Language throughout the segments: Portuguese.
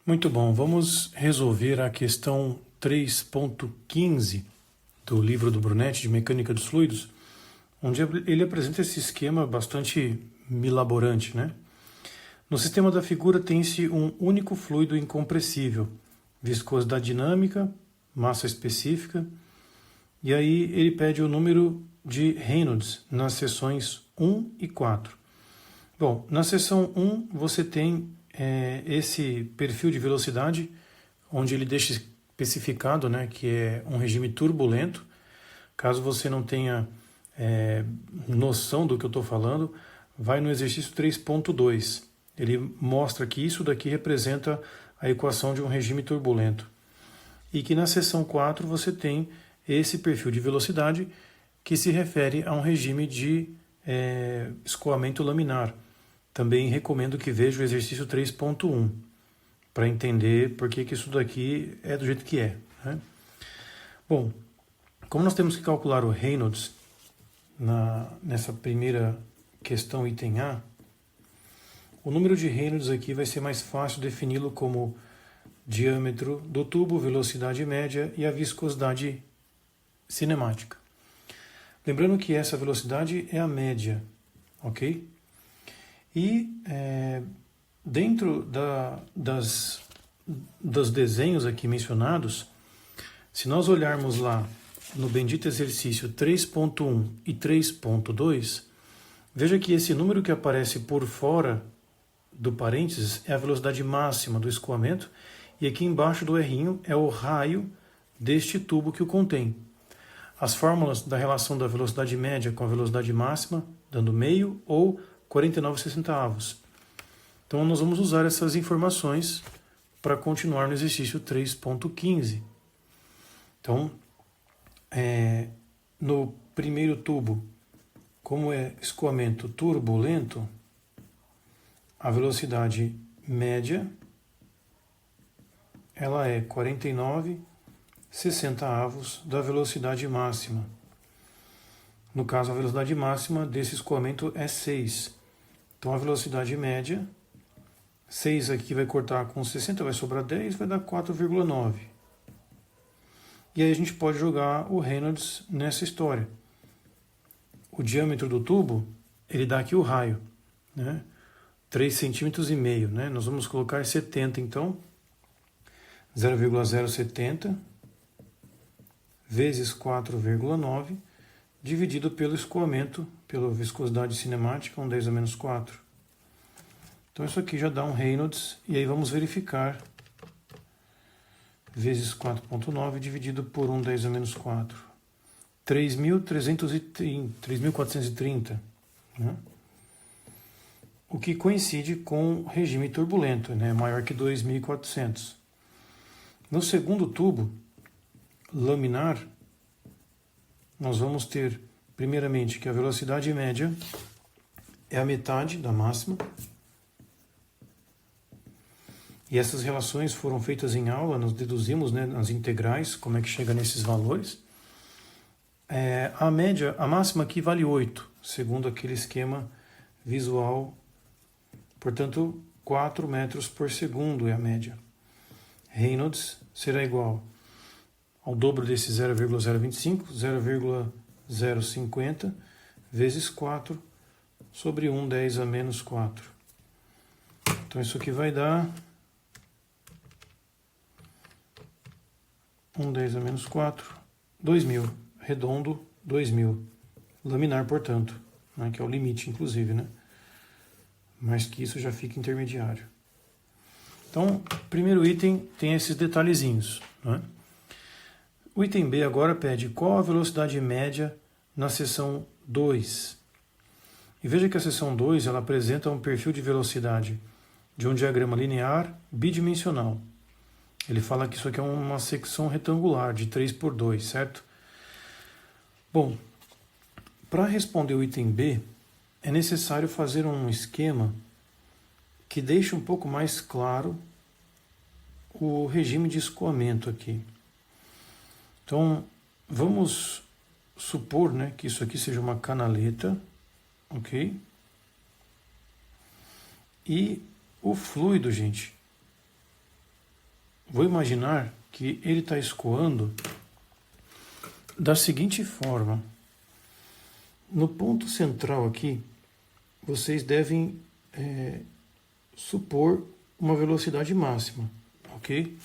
Muito bom, vamos resolver a questão 3.15 do livro do Brunetti de Mecânica dos Fluidos, onde ele apresenta esse esquema bastante milaborante, né? No sistema da figura tem-se um único fluido incompressível, viscosidade dinâmica, massa específica, e aí ele pede o número de Reynolds nas seções 1 e 4. Bom, na seção 1 você tem esse perfil de velocidade, onde ele deixa especificado, né, que é um regime turbulento. Caso você não tenha noção do que eu estou falando, vai no exercício 3.2. Ele mostra que isso daqui representa a equação de um regime turbulento. E que na seção 4 você tem esse perfil de velocidade que se refere a um regime de escoamento laminar. Também recomendo que veja o exercício 3.1 para entender por que isso daqui é do jeito que é, né? Bom, como nós temos que calcular o Reynolds nessa primeira questão item A, o número de Reynolds aqui vai ser mais fácil defini-lo como diâmetro do tubo, velocidade média e a viscosidade cinemática. Lembrando que essa velocidade é a média, ok? E dentro dos desenhos aqui mencionados, se nós olharmos lá no bendito exercício 3.1 e 3.2, veja que esse número que aparece por fora do parênteses é a velocidade máxima do escoamento, e aqui embaixo do errinho é o raio deste tubo que o contém. As fórmulas da relação da velocidade média com a velocidade máxima, dando meio ou 49/60. Então nós vamos usar essas informações para continuar no exercício 3.15. Então, no primeiro tubo, como é escoamento turbulento, a velocidade média ela é 49/60 da velocidade máxima. No caso, a velocidade máxima desse escoamento é 6. Então, a velocidade média, 6 aqui vai cortar com 60, vai sobrar 10, vai dar 4,9. E aí a gente pode jogar o Reynolds nessa história. O diâmetro do tubo, ele dá aqui o raio, né? 3,5 cm, né? Nós vamos colocar 70, então, 0,070 vezes 4,9, dividido pelo escoamento, pela viscosidade cinemática, 1/10 a menos 4. Então isso aqui já dá um Reynolds, e aí vamos verificar, vezes 4,9 dividido por 1/10 a menos 4. 3.430, né? O que coincide com o regime turbulento, né? Maior que 2.400. No segundo tubo, laminar, nós vamos ter, primeiramente, que a velocidade média é a metade da máxima. E essas relações foram feitas em aula, nós deduzimos, né, nas integrais, como é que chega nesses valores. A média, a máxima aqui vale 8, segundo aquele esquema visual. Portanto, 4 metros por segundo é a média. Reynolds será igual ao dobro desse 0,025, 0,050, vezes 4 sobre 1/10 a menos 4. Então isso aqui vai dar 1/10 a menos 4, 2.000, redondo 2.000. Laminar, portanto, né, que é o limite, inclusive, né? Mas que isso já fica intermediário. Então, primeiro item tem esses detalhezinhos, né? O item B agora pede qual a velocidade média na seção 2. E veja que a seção 2 ela apresenta um perfil de velocidade de um diagrama linear bidimensional. Ele fala que isso aqui é uma secção retangular de 3×2, certo? Bom, para responder o item B, é necessário fazer um esquema que deixe um pouco mais claro o regime de escoamento aqui. Então, vamos supor, né, que isso aqui seja uma canaleta, ok? E o fluido, gente, vou imaginar que ele está escoando da seguinte forma. No ponto central aqui, vocês devem supor uma velocidade máxima, ok?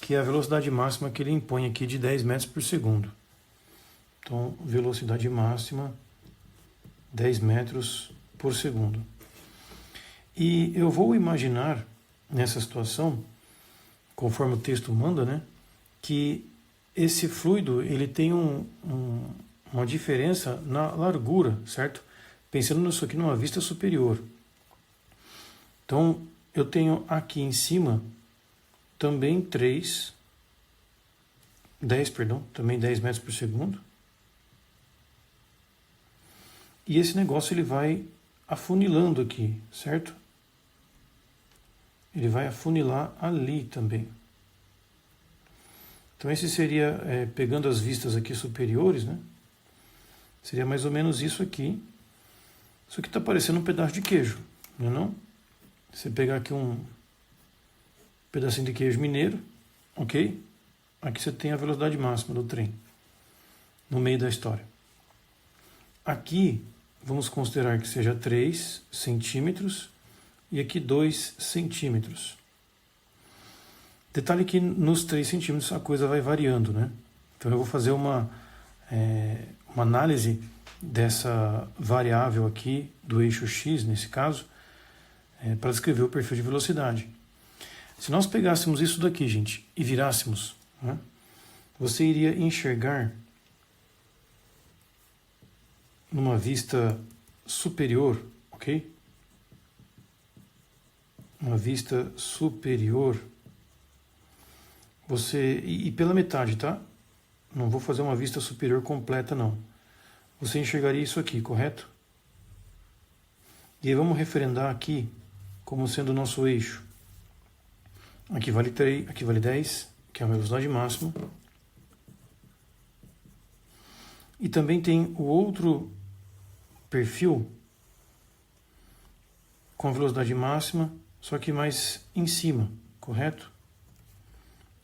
Que é a velocidade máxima que ele impõe aqui de 10 metros por segundo. Então, velocidade máxima, 10 metros por segundo. E eu vou imaginar, nessa situação, conforme o texto manda, né, que esse fluido ele tem uma diferença na largura, certo? Pensando nisso aqui numa vista superior. Então, eu tenho aqui em cima também 10 metros por segundo. E esse negócio ele vai afunilando aqui, certo? Ele vai afunilar ali também. Então esse seria, pegando as vistas aqui superiores, né? Seria mais ou menos isso aqui. Isso aqui está parecendo um pedaço de queijo, não é não? Você pegar aqui um pedacinho de queijo mineiro, ok? Aqui você tem a velocidade máxima do trem, no meio da história. Aqui, vamos considerar que seja 3 centímetros e aqui 2 centímetros. Detalhe que nos 3 centímetros a coisa vai variando, né? Então eu vou fazer uma análise dessa variável aqui, do eixo x, nesse caso, para descrever o perfil de velocidade. Se nós pegássemos isso daqui, gente, e virássemos, né, você iria enxergar numa vista superior, ok? Uma vista superior, e pela metade, tá? Não vou fazer uma vista superior completa, não. Você enxergaria isso aqui, correto? E aí vamos referendar aqui como sendo o nosso eixo. Aqui vale 3, aqui vale 10, que é a velocidade máxima. E também tem o outro perfil com a velocidade máxima, só que mais em cima, correto?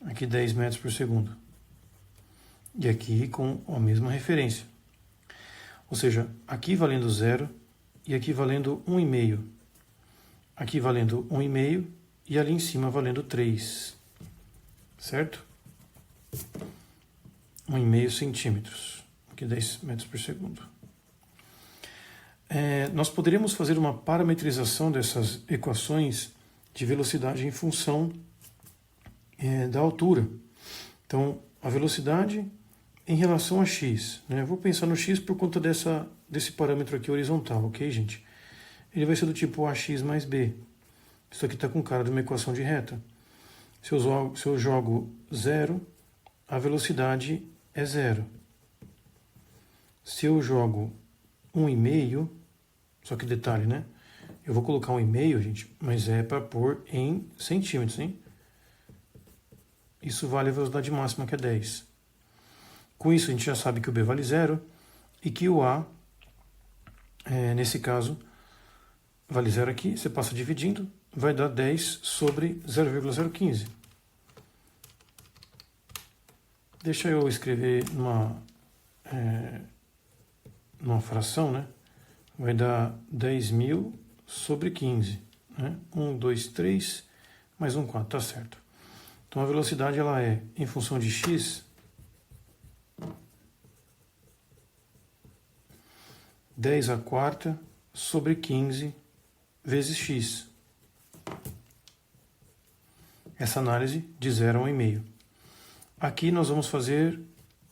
Aqui 10 metros por segundo. E aqui com a mesma referência. Ou seja, aqui valendo 0 e aqui valendo 1,5. Aqui valendo 1,5 e ali em cima valendo 3. Certo? 1,5 centímetros. Aqui 10 metros por segundo. Nós poderíamos fazer uma parametrização dessas equações de velocidade em função da altura. Então, a velocidade em relação a x, né? Eu vou pensar no x por conta desse parâmetro aqui horizontal, ok, gente? Ele vai ser do tipo ax mais b. Isso aqui está com cara de uma equação de reta. Se eu jogo 0, a velocidade é 0. Se eu jogo 1,5, só que detalhe, né? Eu vou colocar 1,5, gente, mas é para pôr em centímetros, hein? Isso vale a velocidade máxima, que é 10. Com isso, a gente já sabe que o B vale 0 e que o A, nesse caso, vale 0 aqui. Você passa dividindo, vai dar 10 sobre 0,015. Deixa eu escrever numa fração, né? Vai dar 10.000 sobre 15. Né? 1, 2, 3, mais 1, 4, tá certo. Então a velocidade ela é, em função de x, 10 à quarta sobre 15 vezes x. Essa análise de 0 a 1,5. Aqui nós vamos fazer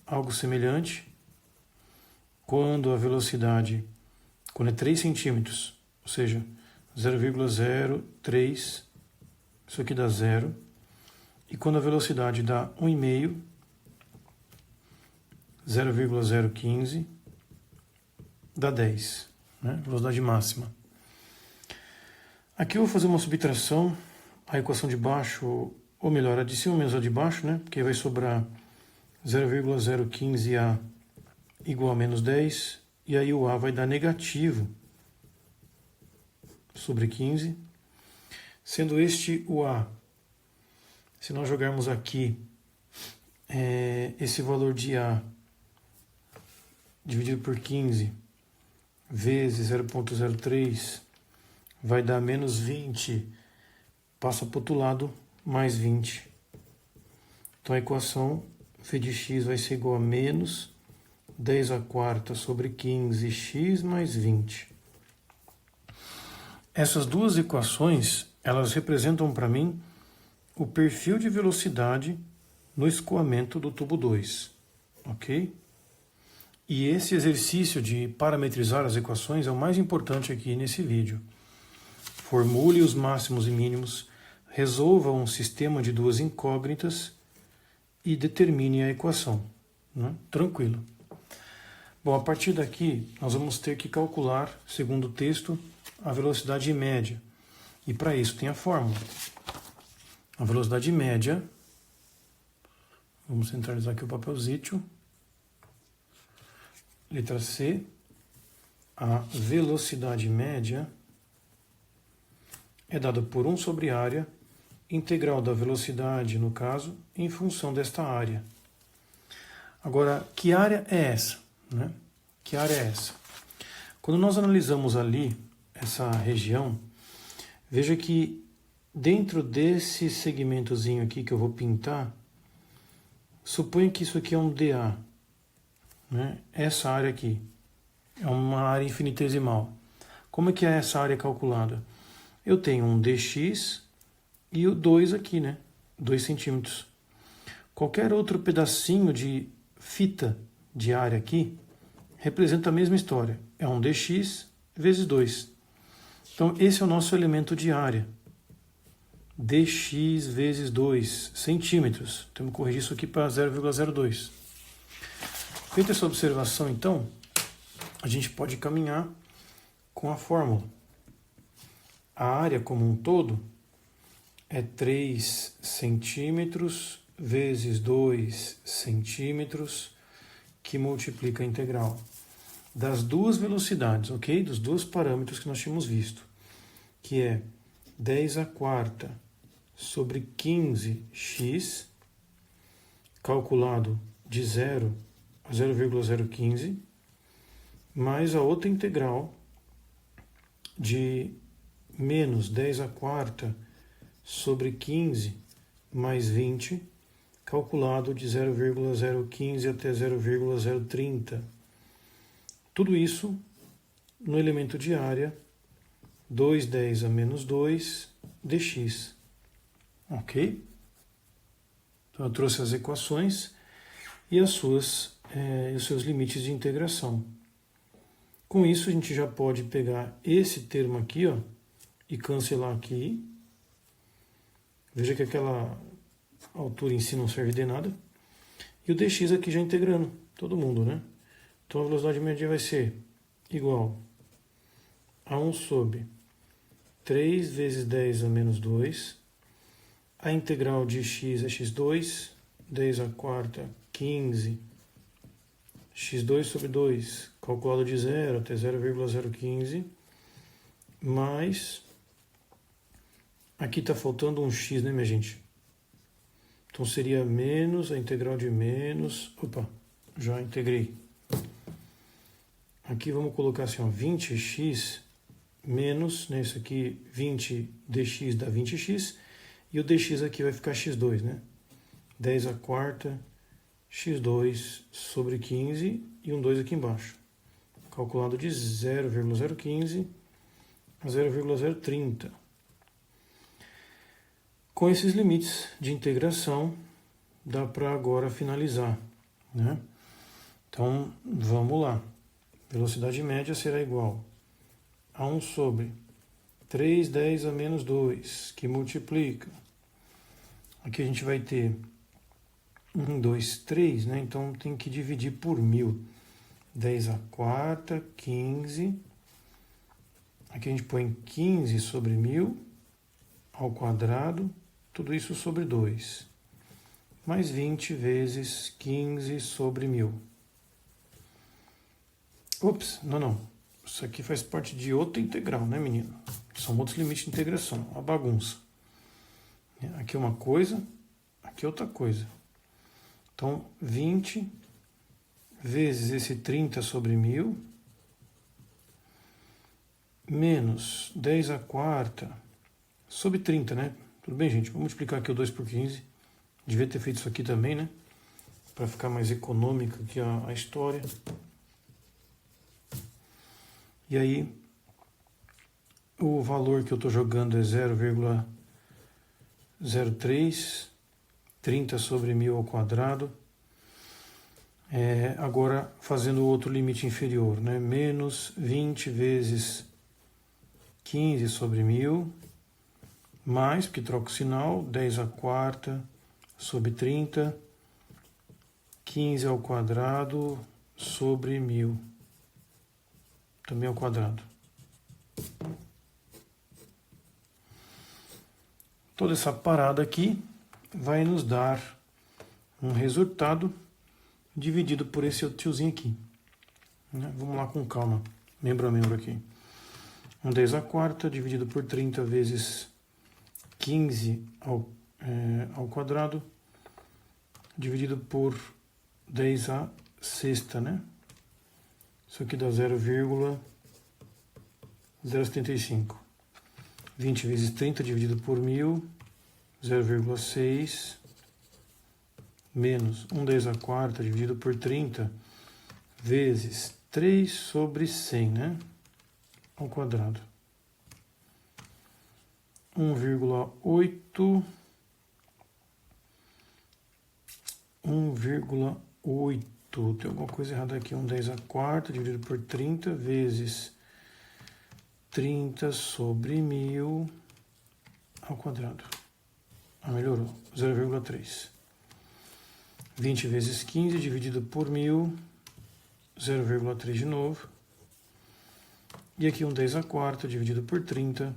algo semelhante quando a velocidade, quando é 3 centímetros, ou seja, 0,03, isso aqui dá 0. E quando a velocidade dá 1,5, 0,015, dá 10, né? Velocidade máxima. Aqui eu vou fazer uma subtração, a equação de baixo, ou melhor, a de cima menos a de baixo, né? Porque vai sobrar 0,015A igual a menos 10, e aí o A vai dar negativo sobre 15, sendo este o A. Se nós jogarmos aqui esse valor de A dividido por 15 vezes 0,03 vai dar menos 20, passa para o outro lado, mais 20. Então a equação v de x vai ser igual a menos 10 à quarta sobre 15x mais 20. Essas duas equações, elas representam para mim o perfil de velocidade no escoamento do tubo 2, ok? E esse exercício de parametrizar as equações é o mais importante aqui nesse vídeo. Formule os máximos e mínimos, resolva um sistema de duas incógnitas e determine a equação, né? Tranquilo. Bom, a partir daqui nós vamos ter que calcular, segundo o texto, a velocidade média. E para isso tem a fórmula. A velocidade média, vamos centralizar aqui o papelzito. Letra C, a velocidade média é dada por 1 sobre área, integral da velocidade, no caso, em função desta área. Agora, que área é essa, né? Que área é essa? Quando nós analisamos ali essa região, veja que dentro desse segmentozinho aqui que eu vou pintar, suponha que isso aqui é um dA, né? Essa área aqui é uma área infinitesimal. Como é que é essa área calculada? Eu tenho um dx e o 2 aqui, né? 2 centímetros. Qualquer outro pedacinho de fita de área aqui representa a mesma história. É um dx vezes 2. Então, esse é o nosso elemento de área. dx vezes 2 centímetros. Temos que corrigir isso aqui para 0,02. Feita essa observação, então, a gente pode caminhar com a fórmula. A área como um todo é 3 centímetros vezes 2 centímetros, que multiplica a integral das duas velocidades, ok? Dos dois parâmetros que nós tínhamos visto, que é 10 à quarta sobre 15x, calculado de 0 a 0,015, mais a outra integral de menos 10 à quarta sobre 15 mais 20, calculado de 0,015 até 0,030. Tudo isso no elemento de área 2,10 a menos 2 dx. Ok? Então eu trouxe as equações e os seus limites de integração. Com isso a gente já pode pegar esse termo aqui, ó, e cancelar aqui. Veja que aquela altura em si não serve de nada. E o dx aqui já integrando, todo mundo, né? Então a velocidade média vai ser igual a 1 sobre 3 vezes 10 a menos 2. A integral de x é x2, 10 à quarta, 15, x2 sobre 2, calculado de 0 até 0,015, mais, aqui está faltando um x, né, minha gente? Então seria menos a integral de menos, opa, já integrei. Aqui vamos colocar assim, ó, 20x menos, né, isso aqui 20 dx dá 20x, e o dx aqui vai ficar x2, né? 10 à quarta, x2 sobre 15 e um 2 aqui embaixo. Calculado de 0,015 a 0,030. Com esses limites de integração, dá para agora finalizar, né? Então, vamos lá. Velocidade média será igual a 1 sobre 3,10 a menos 2, que multiplica. Aqui a gente vai ter 1, 2, 3, né? Então tem que dividir por 1000. 10 à quarta, 15. Aqui a gente põe 15 sobre 1000 ao quadrado, tudo isso sobre 2. Mais 20 vezes 15 sobre 1000. Ops, não. Isso aqui faz parte de outra integral, né, menino? São outros limites de integração, uma bagunça. Aqui uma coisa, aqui é outra coisa. Então, 20 vezes esse 30 sobre 1000, menos 10 à quarta sobre 30, né? Tudo bem, gente? Vou multiplicar aqui o 2 por 15. Devia ter feito isso aqui também, né? Para ficar mais econômica aqui a história. E aí, o valor que eu estou jogando é 0,03, 30 sobre 1000 ao quadrado. Agora, fazendo o outro limite inferior, né? Menos 20 vezes 15 sobre 1000, mais, porque troca o sinal, 10 à quarta sobre 30, 15 ao quadrado sobre 1000, também ao quadrado. Toda essa parada aqui vai nos dar um resultado dividido por esse tiozinho aqui. Vamos lá com calma, membro a membro aqui. 10 à quarta dividido por 30 vezes 15 ao quadrado, dividido por 10 à sexta, né? Isso aqui dá 0,075. 20 vezes 30 dividido por 1000, 0,6, menos 10 à quarta dividido por 30, vezes 3 sobre 100, né? Ao quadrado. 1,8. 1,8. Tem alguma coisa errada aqui. 10 à quarta dividido por 30 vezes 30 sobre 1000 ao quadrado. Melhorou. 0,3. 20 vezes 15 dividido por 1000, 0,3 de novo. E aqui 10 à quarta dividido por 30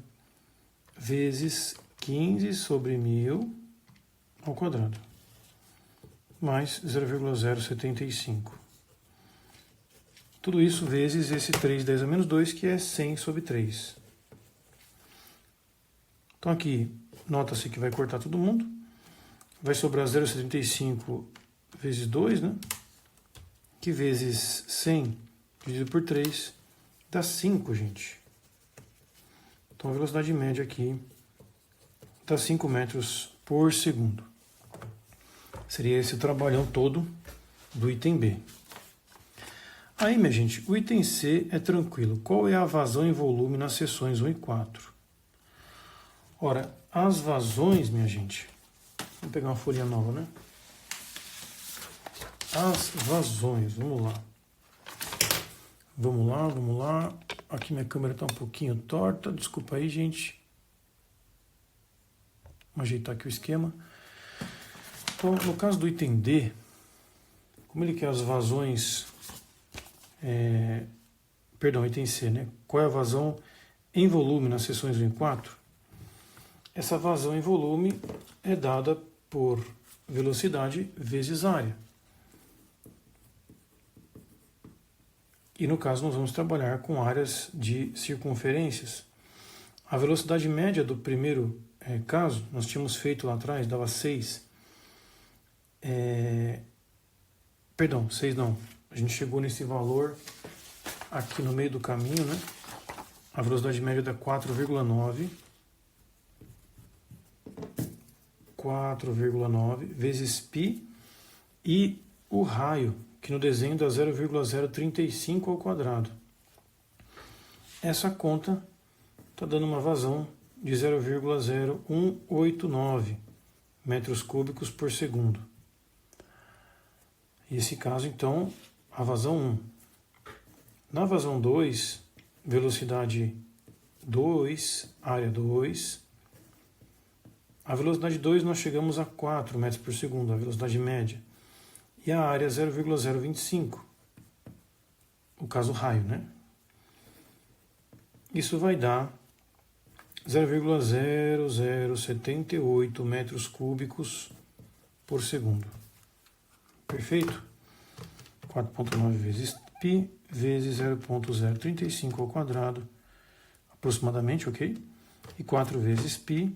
vezes 15 sobre 1000 ao quadrado. Mais 0,075. Tudo isso vezes esse 3, 10 a menos 2, que é 100 sobre 3. Então aqui, nota-se que vai cortar todo mundo. Vai sobrar 0,75 vezes 2, né? Que vezes 100 dividido por 3 dá 5, gente. Então a velocidade média aqui dá 5 metros por segundo. Seria esse o trabalhão todo do item B. Aí, minha gente, o item C é tranquilo. Qual é a vazão em volume nas seções 1 e 4? Ora, as vazões, minha gente... Vou pegar uma folha nova, né? As vazões, vamos lá. Vamos lá. Aqui minha câmera está um pouquinho torta. Desculpa aí, gente. Vou ajeitar aqui o esquema. Então, no caso do item D, como ele quer as vazões... item C, né? Qual é a vazão em volume nas seções 1 e 4? Essa vazão em volume é dada por velocidade vezes área. E no caso nós vamos trabalhar com áreas de circunferências. A velocidade média do primeiro caso, nós tínhamos feito lá atrás, dava 6. 6 não. A gente chegou nesse valor aqui no meio do caminho, né? A velocidade média dá 4,9. 4,9 vezes π e o raio, que no desenho dá 0,035 ao quadrado. Essa conta está dando uma vazão de 0,0189 metros cúbicos por segundo. E esse caso, então, a vazão 1. Na vazão 2, velocidade 2, área 2. A velocidade 2 nós chegamos a 4 metros por segundo, a velocidade média. E a área 0,025. O caso raio, né? Isso vai dar 0,0078 metros cúbicos por segundo. Perfeito? 4,9 vezes π vezes 0,035 ao quadrado, aproximadamente, ok? E 4 vezes π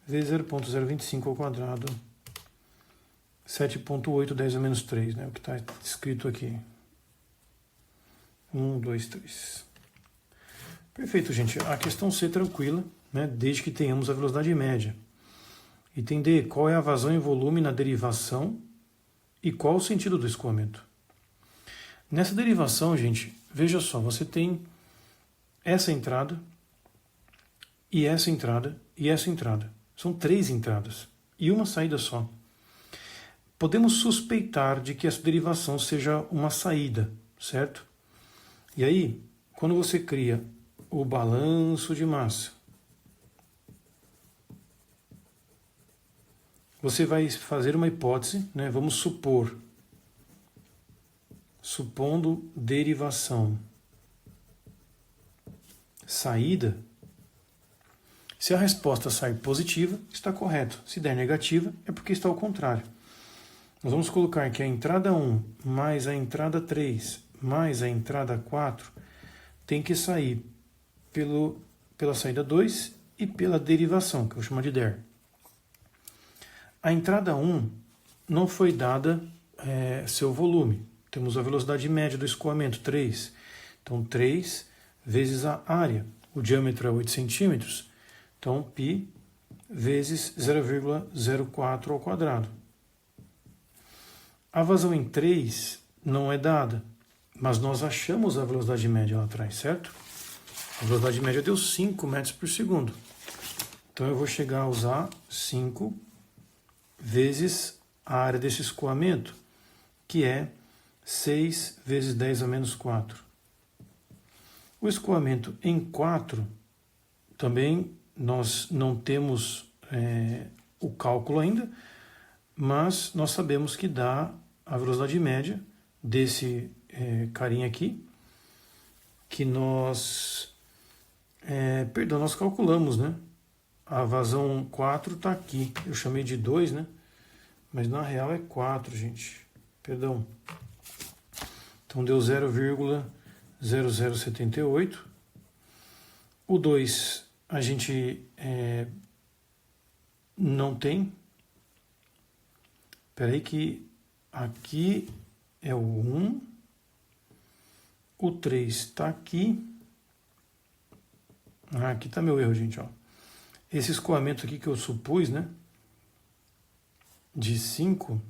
vezes 0,025 ao quadrado 7,8 10 a menos 3, né? O que está escrito aqui. 1, 2, 3. Perfeito, gente. A questão C tranquila, né? Desde que tenhamos a velocidade média. Item D, qual é a vazão em volume na derivação e qual o sentido do escoamento? Nessa derivação, gente, veja só, você tem essa entrada e essa entrada e essa entrada. São 3 entradas e uma saída só. Podemos suspeitar de que essa derivação seja uma saída, certo? E aí, quando você cria o balanço de massa, você vai fazer uma hipótese, né? Vamos supor, supondo derivação saída, se a resposta sair positiva, está correto. Se der negativa, é porque está ao contrário. Nós vamos colocar que a entrada 1 mais a entrada 3 mais a entrada 4 tem que sair pela saída 2 e pela derivação, que eu vou chamar de der. A entrada 1 não foi dada seu volume. Temos a velocidade média do escoamento, 3. Então, 3 vezes a área. O diâmetro é 8 centímetros. Então, π vezes 0,04 ao quadrado. A vazão em 3 não é dada, mas nós achamos a velocidade média lá atrás, certo? A velocidade média deu 5 metros por segundo. Então, eu vou chegar a usar 5 vezes a área desse escoamento, que é 6 vezes 10 a menos 4. O escoamento em 4, também nós não temos o cálculo ainda, mas nós sabemos que dá a velocidade média desse carinha aqui, que nós calculamos, né? A vazão 4 está aqui. Eu chamei de 2, né? Mas na real é 4, gente. Perdão. Então deu 0,0078. O 2 a gente não tem. Espera aí que aqui é o 1. O 3 está aqui. Aqui está meu erro, gente, ó. Esse escoamento aqui que eu supus, né, de 5,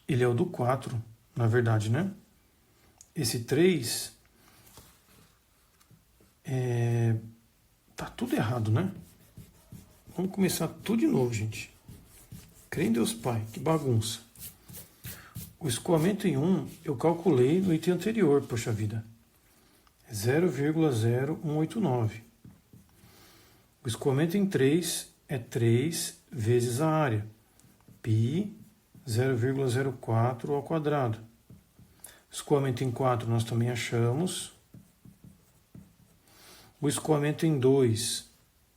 ele é o do 4, na verdade, né? Esse 3, tá tudo errado, né? Vamos começar tudo de novo, gente. Crê em Deus Pai, que bagunça. O escoamento em 1, eu calculei no item anterior, poxa vida. 0,0189. O escoamento em 3 é 3 vezes a área, π 0,04 ao quadrado. Escoamento em 4 nós também achamos. O escoamento em 2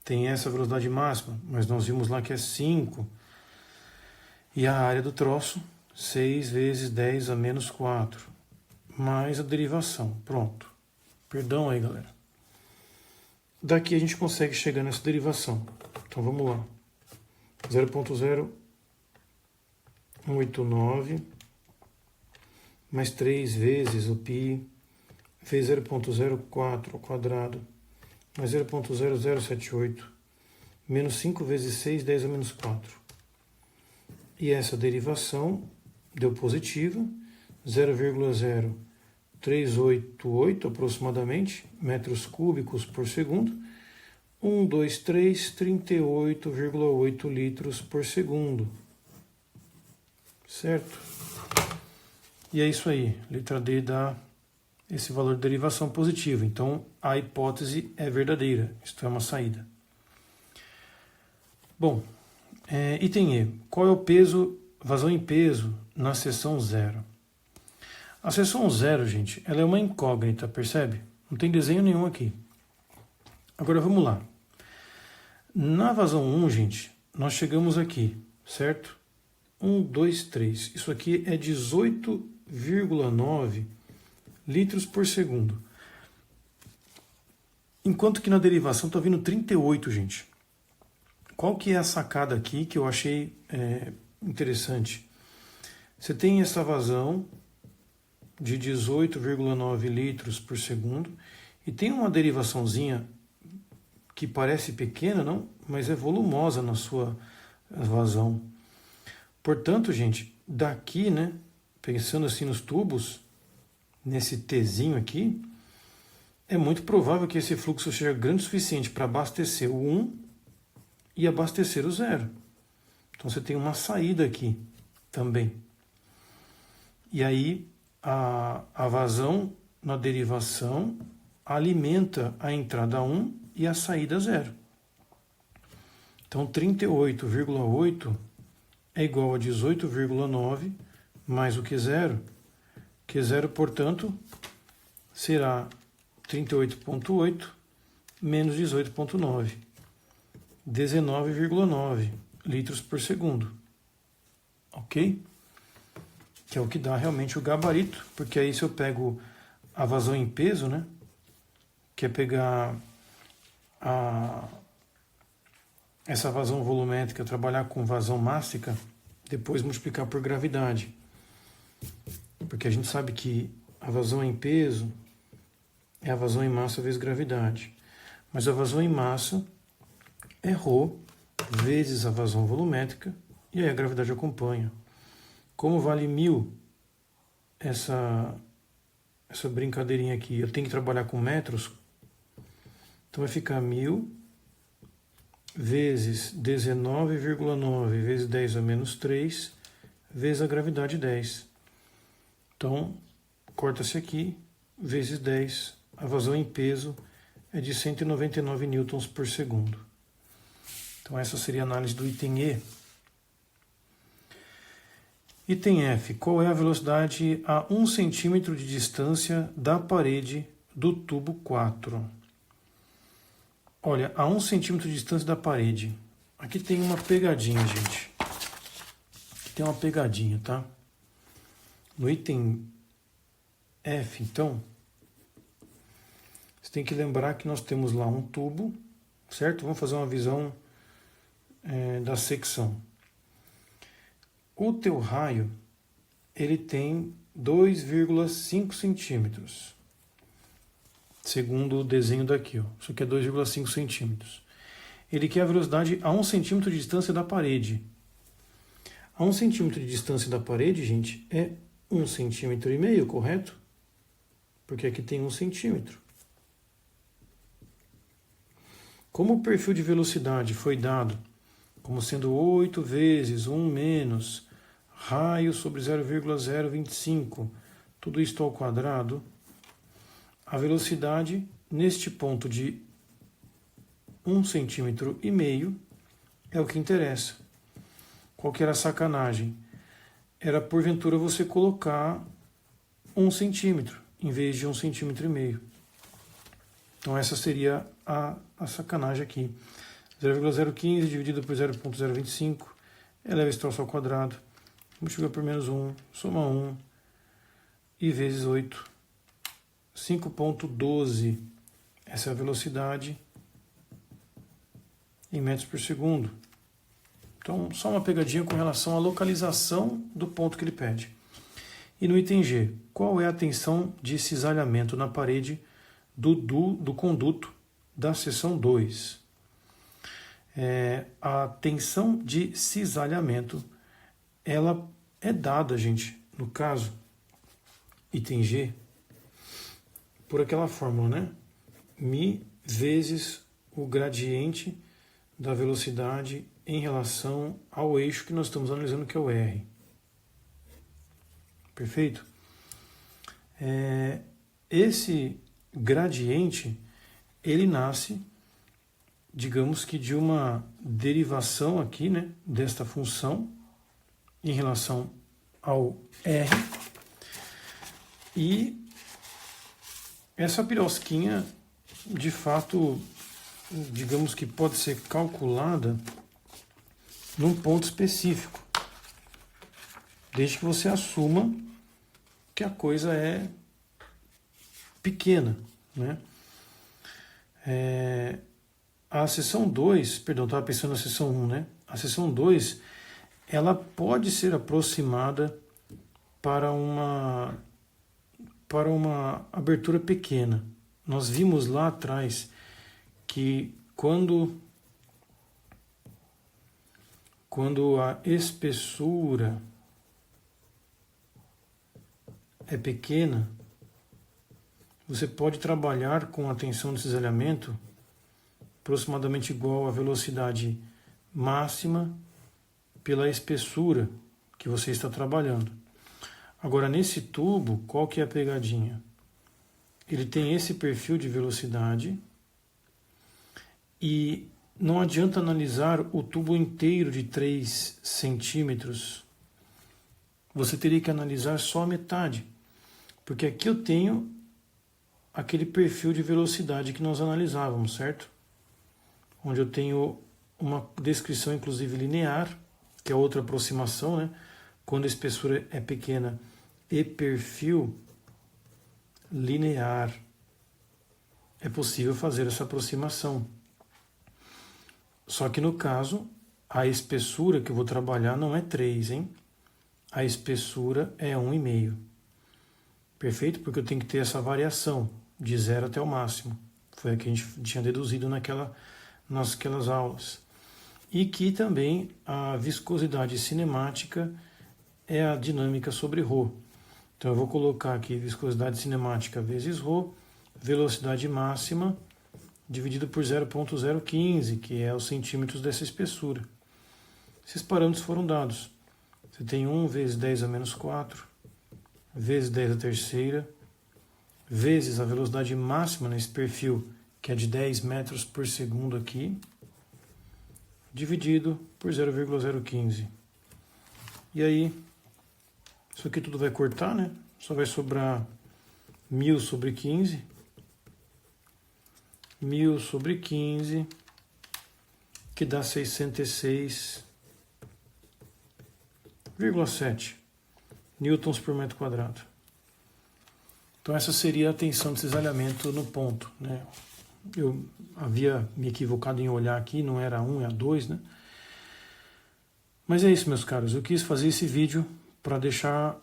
tem essa velocidade máxima, mas nós vimos lá que é 5. E a área do troço, 6 vezes 10 a menos 4, mais a derivação. Pronto. Perdão aí, galera. Daqui a gente consegue chegar nessa derivação. Então vamos lá. 0,0189 mais 3 vezes o π vezes 0,04 ao quadrado mais 0,0078 menos 5 vezes 6, 10 a menos 4. E essa derivação deu positiva, 0,0388 aproximadamente, metros cúbicos por segundo, 38,8 litros por segundo. Certo? E é isso aí, letra D dá esse valor de derivação positiva. Então, a hipótese é verdadeira, isto é uma saída. Bom, item E. Qual é o peso, vazão em peso na seção 0? A seção 0, gente, ela é uma incógnita, percebe? Não tem desenho nenhum aqui. Agora vamos lá. Na vazão 1, gente, nós chegamos aqui, certo? 1, 2, 3. Isso aqui é 18,9 litros por segundo. Enquanto que na derivação está vindo 38, gente. Qual que é a sacada aqui que eu achei interessante. Você tem essa vazão de 18,9 litros por segundo e tem uma derivaçãozinha que parece pequena, não? Mas é volumosa na sua vazão. Portanto, gente, daqui, né, pensando assim nos tubos, nesse Tzinho aqui, é muito provável que esse fluxo seja grande o suficiente para abastecer o 1 e abastecer o 0. Então você tem uma saída aqui também. E aí a vazão na derivação alimenta a entrada 1 e a saída 0. Então 38,8 é igual a 18,9 mais o Q0. Q0, portanto, será 38,8 menos 18,9. 19,9 litros por segundo. Ok? Que é o que dá realmente o gabarito, porque aí se eu pego a vazão em peso, né? Que é pegar essa vazão volumétrica, trabalhar com vazão mássica, depois multiplicar por gravidade. Porque a gente sabe que a vazão em peso é a vazão em massa vezes gravidade. Mas a vazão em massa é ρ vezes a vazão volumétrica, e aí a gravidade acompanha. Como vale 1000 essa brincadeirinha aqui, eu tenho que trabalhar com metros, então vai ficar 1000 vezes 19,9 vezes 10 a menos 3 vezes a gravidade 10. Então, corta-se aqui, vezes 10, a vazão em peso é de 199 newtons por segundo. Então essa seria a análise do item E. Item F. Qual é a velocidade a 1 centímetro de distância da parede do tubo 4? Olha, a 1 centímetro de distância da parede. Aqui tem uma pegadinha, gente. Aqui tem uma pegadinha, tá? No item F, então, você tem que lembrar que nós temos lá um tubo, certo? Vamos fazer uma visão da secção. O teu raio, ele tem 2,5 centímetros, segundo o desenho daqui, ó. Isso aqui é 2,5 centímetros. Ele quer a velocidade a 1 centímetro de distância da parede. A 1 centímetro de distância da parede, gente, é 1,5 centímetros, correto? Porque aqui tem 1 centímetro. Como o perfil de velocidade foi dado como sendo 8 vezes 1 menos raio sobre 0,025, tudo isto ao quadrado, a velocidade neste ponto de 1,5 centímetro é o que interessa. Qual que era a sacanagem? Era porventura você colocar 1 centímetro em vez de 1,5 centímetro. Então essa seria a sacanagem aqui. 0,015 dividido por 0,025 eleva esse troço ao quadrado, multiplica por menos 1, soma 1 e vezes 8. 5,12. Essa é a velocidade em metros por segundo. Então, só uma pegadinha com relação à localização do ponto que ele pede. E no item G, qual é a tensão de cisalhamento na parede do conduto da seção 2? A tensão de cisalhamento, ela é dada, gente, no caso, item G, por aquela fórmula, né? Mi vezes o gradiente da velocidade em relação ao eixo que nós estamos analisando, que é o R. Perfeito? Esse gradiente, ele nasce, digamos que de uma derivação aqui, né, desta função em relação ao R. E essa pirosquinha, de fato, digamos que pode ser calculada num ponto específico, desde que você assuma que a coisa é pequena, né? A seção 2, perdão, estava pensando na seção 1, né? A seção 2, ela pode ser aproximada para uma abertura pequena. Nós vimos lá atrás que quando a espessura é pequena, você pode trabalhar com a tensão de cisalhamento aproximadamente igual à velocidade máxima pela espessura que você está trabalhando. Agora, nesse tubo, qual que é a pegadinha? Ele tem esse perfil de velocidade e não adianta analisar o tubo inteiro de 3 centímetros. Você teria que analisar só a metade, porque aqui eu tenho aquele perfil de velocidade que nós analisávamos, certo? Onde eu tenho uma descrição, inclusive, linear, que é outra aproximação, né? Quando a espessura é pequena, e perfil linear. É possível fazer essa aproximação. Só que no caso, a espessura que eu vou trabalhar não é 3, hein? A espessura é 1,5. Perfeito? Porque eu tenho que ter essa variação de 0 até o máximo. Foi a que a gente tinha deduzido naquelas aulas. E que também a viscosidade cinemática é a dinâmica sobre ρ. Então eu vou colocar aqui viscosidade cinemática vezes ρ, velocidade máxima, dividido por 0,015, que é os centímetros dessa espessura. Esses parâmetros foram dados. Você tem 1 vezes 10 a menos 4, vezes 10 a terceira, vezes a velocidade máxima nesse perfil, que é de 10 metros por segundo aqui, dividido por 0,015. E aí, isso aqui tudo vai cortar, né? Só vai sobrar 1000 sobre 15. 1000 sobre 15, que dá 606,7 newtons por metro quadrado. Então essa seria a tensão de cisalhamento no ponto, né? Eu havia me equivocado em olhar aqui, não era 1, é a 2, né? Mas é isso, meus caros. Eu quis fazer esse vídeo para deixar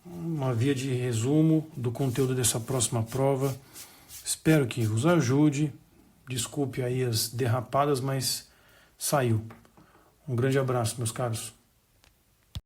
uma via de resumo do conteúdo dessa próxima prova. Espero que vos ajude. Desculpe aí as derrapadas, mas saiu. Um grande abraço, meus caros.